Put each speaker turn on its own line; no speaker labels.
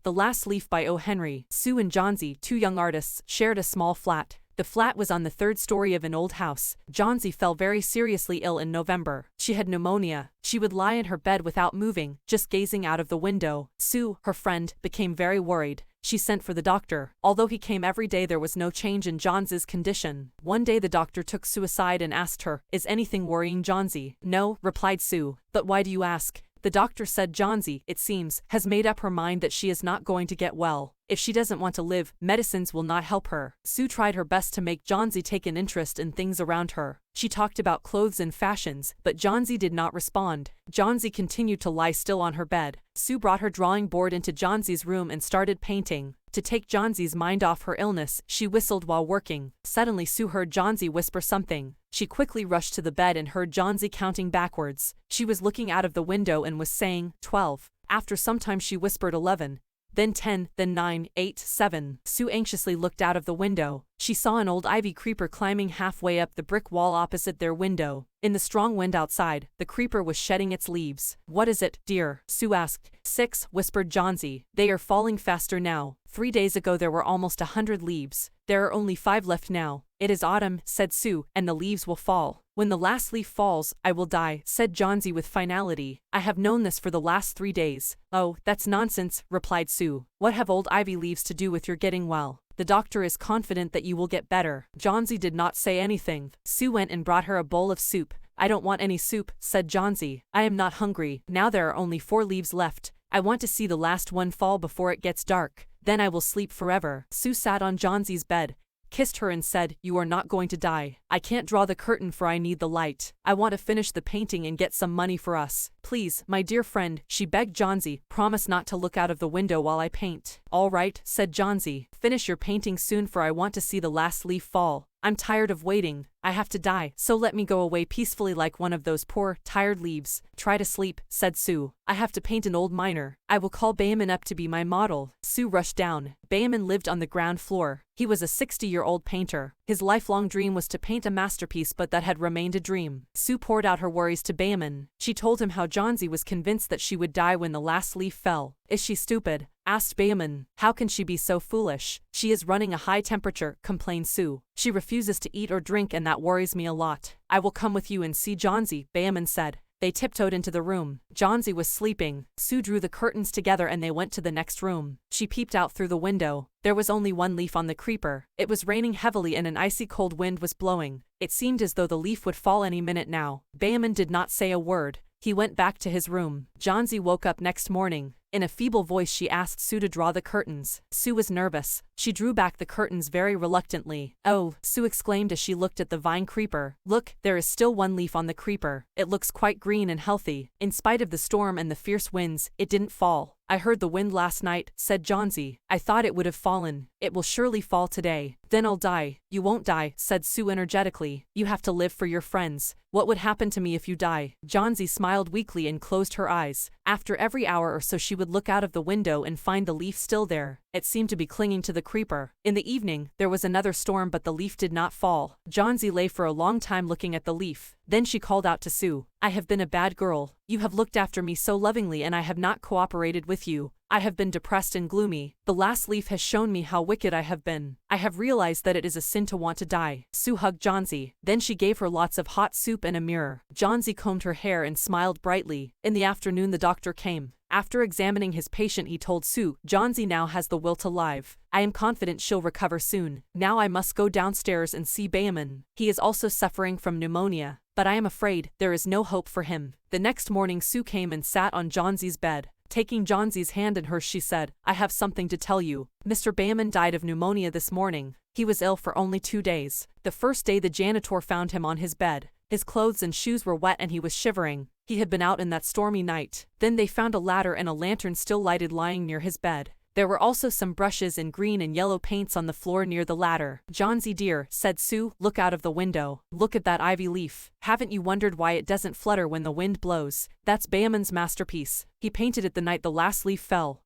The Last Leaf by O. Henry. Sue and Johnsy, two young artists, shared a small flat. The flat was on the third story of an old house. Johnsy fell very seriously ill in November. She had pneumonia. She would lie in her bed without moving, just gazing out of the window. Sue, her friend, became very worried. She sent for the doctor. Although he came every day, there was no change in Johnsy's condition. One day the doctor took Sue aside and asked her, "Is anything worrying Johnsy?" "No," replied Sue. "But why do you ask?" The doctor said Johnsy, it seems, has made up her mind that she is not going to get well. If she doesn't want to live, medicines will not help her. Sue tried her best to make Johnsy take an interest in things around her. She talked about clothes and fashions, but Johnsy did not respond. Johnsy continued to lie still on her bed. Sue brought her drawing board into Johnsy's room and started painting. To take Johnsy's mind off her illness, she whistled while working. Suddenly Sue heard Johnsy whisper something. She quickly rushed to the bed and heard Johnsy counting backwards. She was looking out of the window and was saying, 12. After some time she whispered 11. Then 10, then 9, 8, 7. Sue anxiously looked out of the window. She saw an old ivy creeper climbing halfway up the brick wall opposite their window. In the strong wind outside, the creeper was shedding its leaves. "What is it, dear?" Sue asked. 6, whispered Johnsy. "They are falling faster now. 3 days ago there were almost 100 leaves. There are only 5 left now." "It is autumn," said Sue, "and the leaves will fall. When the last leaf falls, I will die," said Johnsy with finality. "I have known this for the last 3 days." "Oh, that's nonsense," replied Sue. "What have old ivy leaves to do with your getting well? The doctor is confident that you will get better." Johnsy did not say anything. Sue went and brought her a bowl of soup. "I don't want any soup," said Johnsy. "I am not hungry. Now there are only 4 leaves left. I want to see the last one fall before it gets dark. Then I will sleep forever." Sue sat on Johnsy's bed, kissed her and said, "You are not going to die. I can't draw the curtain for I need the light. I want to finish the painting and get some money for us. Please, my dear friend," she begged Johnsy, "promise not to look out of the window while I paint." "All right," said Johnsy. "Finish your painting soon for I want to see the last leaf fall. I'm tired of waiting. I have to die, so let me go away peacefully like one of those poor, tired leaves." "Try to sleep," said Sue. "I have to paint an old miner. I will call Bayman up to be my model." Sue rushed down. Bayman lived on the ground floor. He was a 60-year-old painter. His lifelong dream was to paint a masterpiece, but that had remained a dream. Sue poured out her worries to Bayman. She told him how Johnsy was convinced that she would die when the last leaf fell. "Is she stupid?" asked Bayman. "How can she be so foolish? She is running a high temperature," complained Sue. "She refuses to eat or drink and that worries me a lot." "I will come with you and see Johnsy," Bayman said. They tiptoed into the room. Johnsy was sleeping. Sue drew the curtains together and they went to the next room. She peeped out through the window. There was only 1 leaf on the creeper. It was raining heavily and an icy cold wind was blowing. It seemed as though the leaf would fall any minute now. Bayman did not say a word. He went back to his room. Johnsy woke up next morning. In a feeble voice she asked Sue to draw the curtains. Sue was nervous. She drew back the curtains very reluctantly. "Oh," Sue exclaimed as she looked at the vine creeper. "Look, there is still 1 leaf on the creeper. It looks quite green and healthy. In spite of the storm and the fierce winds, it didn't fall." "I heard the wind last night," said Johnsy. "I thought it would have fallen. It will surely fall today. Then I'll die." "You won't die," said Sue energetically. "You have to live for your friends. What would happen to me if you die?" Johnsy smiled weakly and closed her eyes. After every hour or so she would look out of the window and find the leaf still there. It seemed to be clinging to the creeper. In the evening, there was another storm but the leaf did not fall. Johnsy lay for a long time looking at the leaf. Then she called out to Sue, "I have been a bad girl. You have looked after me so lovingly and I have not cooperated with you. I have been depressed and gloomy. The last leaf has shown me how wicked I have been. I have realized that it is a sin to want to die." Sue hugged Johnsy. Then she gave her lots of hot soup and a mirror. Johnsy combed her hair and smiled brightly. In the afternoon the doctor came. After examining his patient he told Sue, "Johnsy now has the will to live. I am confident she'll recover soon. Now I must go downstairs and see Bayman. He is also suffering from pneumonia, but I am afraid there is no hope for him." The next morning Sue came and sat on Johnsy's bed. Taking Johnsy's hand in hers she said, "I have something to tell you. Mr. Bayman died of pneumonia this morning. He was ill for only 2 days. The first day the janitor found him on his bed. His clothes and shoes were wet and he was shivering. He had been out in that stormy night. Then they found a ladder and a lantern still lighted lying near his bed. There were also some brushes and green and yellow paints on the floor near the ladder." "Johnsy dear," said Sue, "look out of the window. Look at that ivy leaf. Haven't you wondered why it doesn't flutter when the wind blows? That's Bayman's masterpiece. He painted it the night the last leaf fell.